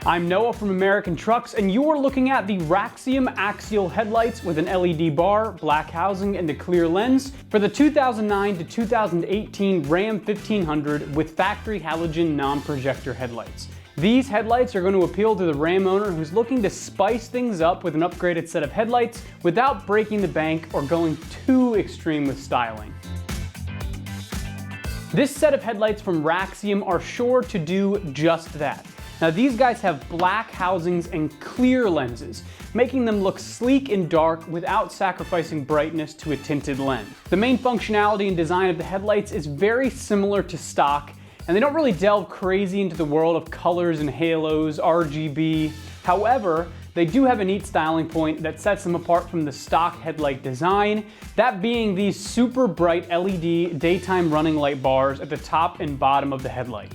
I'm Noah from American Trucks, and you are looking at the Raxium axial headlights with an LED bar, black housing, and a clear lens for the 2009 to 2018 Ram 1500 with factory halogen non-projector headlights. These headlights are going to appeal to the Ram owner who's looking to spice things up with an upgraded set of headlights without breaking the bank or going too extreme with styling. This set of headlights from Raxium are sure to do just that. Now these guys have black housings and clear lenses, making them look sleek and dark without sacrificing brightness to a tinted lens. The main functionality and design of the headlights is very similar to stock, and they don't really delve crazy into the world of colors and halos, RGB. However, they do have a neat styling point that sets them apart from the stock headlight design, that being these super bright LED daytime running light bars at the top and bottom of the headlight.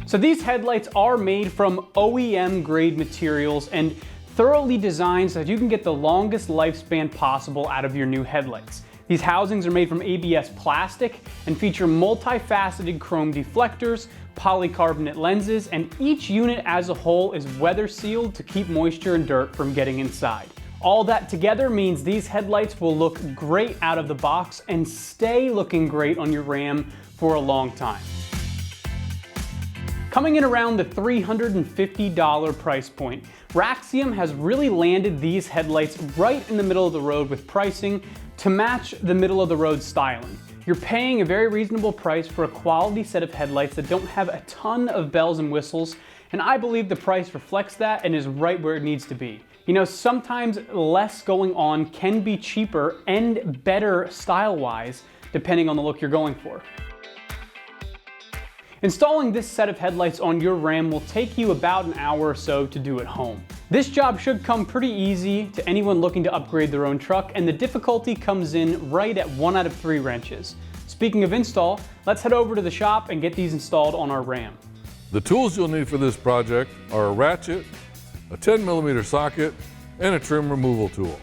So these headlights are made from OEM grade materials and thoroughly designed so that you can get the longest lifespan possible out of your new headlights. These housings are made from ABS plastic and feature multifaceted chrome deflectors, polycarbonate lenses, and each unit as a whole is weather sealed to keep moisture and dirt from getting inside. All that together means these headlights will look great out of the box and stay looking great on your Ram for a long time. Coming in around the $350 price point, Raxium has really landed these headlights right in the middle of the road with pricing to match the middle of the road styling. You're paying a very reasonable price for a quality set of headlights that don't have a ton of bells and whistles, and I believe the price reflects that and is right where it needs to be. You know, sometimes less going on can be cheaper and better style-wise, depending on the look you're going for. Installing this set of headlights on your Ram will take you about an hour or so to do at home. This job should come pretty easy to anyone looking to upgrade their own truck, and the difficulty comes in right at 1 out of 3 wrenches. Speaking of install, let's head over to the shop and get these installed on our Ram. The tools you'll need for this project are a ratchet, a 10mm socket, and a trim removal tool.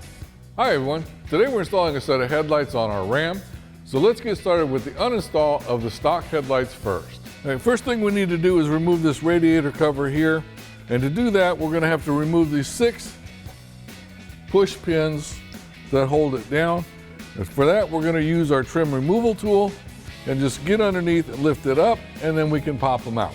Hi everyone, today we're installing a set of headlights on our Ram, so let's get started with the uninstall of the stock headlights first. First thing we need to do is remove this radiator cover here, and to do that we're going to have to remove these 6 push pins that hold it down. And for that we're going to use our trim removal tool and just get underneath and lift it up, and then we can pop them out.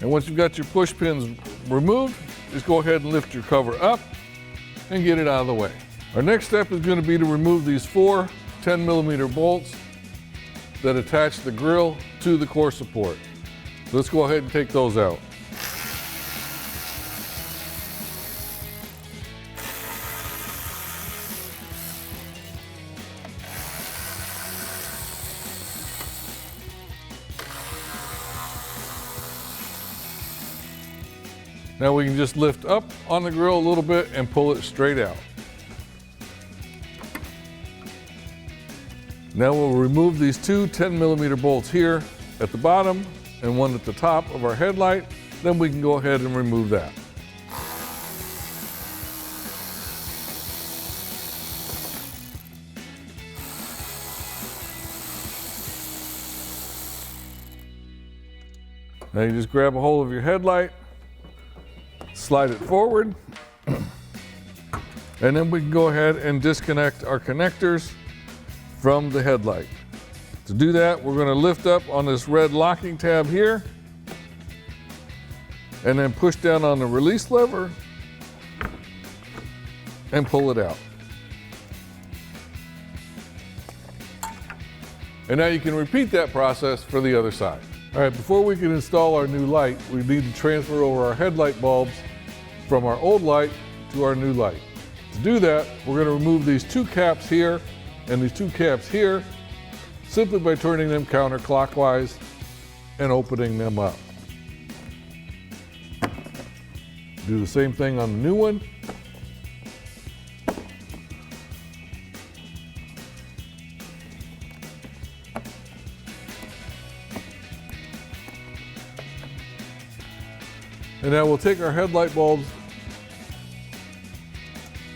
And once you've got your push pins removed, just go ahead and lift your cover up and get it out of the way. Our next step is going to be to remove these 4 10mm bolts that attach the grill to the core support. So let's go ahead and take those out. Now we can just lift up on the grill a little bit and pull it straight out. Now we'll remove these 2 10mm bolts here at the bottom and one at the top of our headlight. Then we can go ahead and remove that. Now you just grab a hold of your headlight, slide it forward, and then we can go ahead and disconnect our connectors from the headlight. To do that, we're going to lift up on this red locking tab here, and then push down on the release lever and pull it out. And now you can repeat that process for the other side. All right, before we can install our new light, we need to transfer over our headlight bulbs from our old light to our new light. To do that, we're going to remove these 2 caps here and these 2 caps here simply by turning them counterclockwise and opening them up. Do the same thing on the new one. And now we'll take our headlight bulbs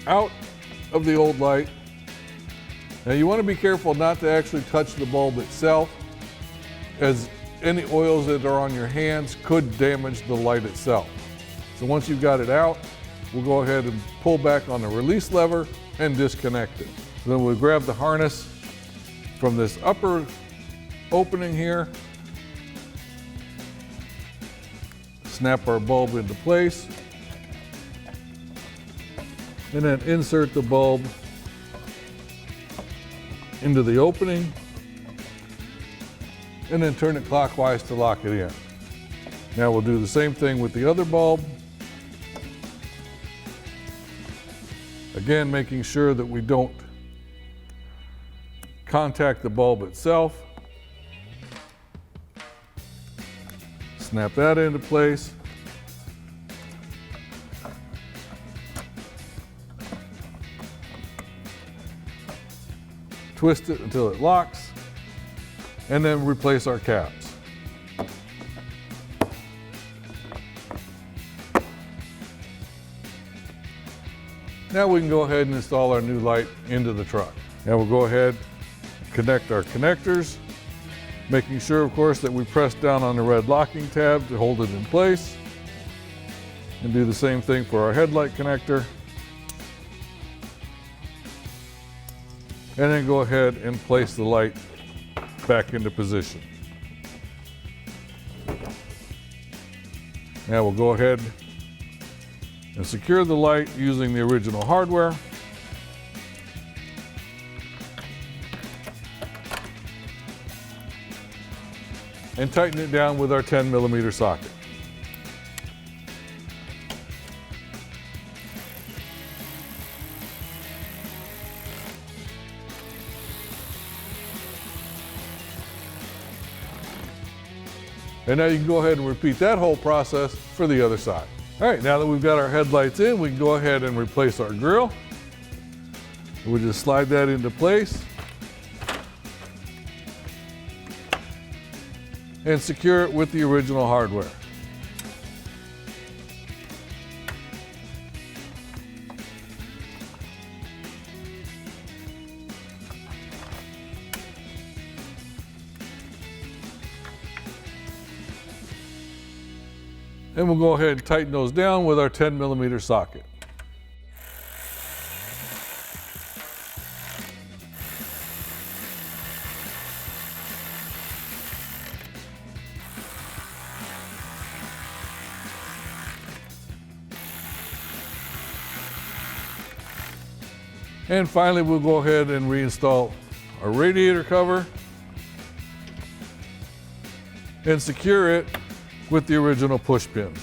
out of the old light. Now you want to be careful not to actually touch the bulb itself, as any oils that are on your hands could damage the light itself. So once you've got it out, we'll go ahead and pull back on the release lever and disconnect it. So then we'll grab the harness from this upper opening here, snap our bulb into place, and then insert the bulb into the opening, and then turn it clockwise to lock it in. Now we'll do the same thing with the other bulb. Again, making sure that we don't contact the bulb itself. Snap that into place. Twist it until it locks, and then replace our caps. Now we can go ahead and install our new light into the truck. Now we'll go ahead and connect our connectors, making sure, of course, that we press down on the red locking tab to hold it in place. And do the same thing for our headlight connector. And then go ahead and place the light back into position. Now we'll go ahead and secure the light using the original hardware. And tighten it down with our 10mm socket. And now you can go ahead and repeat that whole process for the other side. All right, now that we've got our headlights in, we can go ahead and replace our grille. We'll just slide that into place and secure it with the original hardware. And we'll go ahead and tighten those down with our 10mm socket. And finally, we'll go ahead and reinstall our radiator cover and secure it with the original push pins.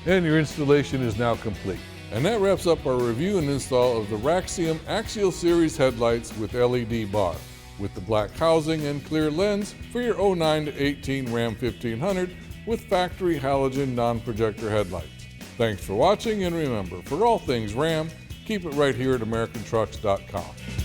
And your installation is now complete. And that wraps up our review and install of the Raxium Axial Series headlights with LED bar, with the black housing and clear lens for your 09 to 18 Ram 1500 with factory halogen non-projector headlights. Thanks for watching, and remember, for all things Ram, keep it right here at AmericanTrucks.com.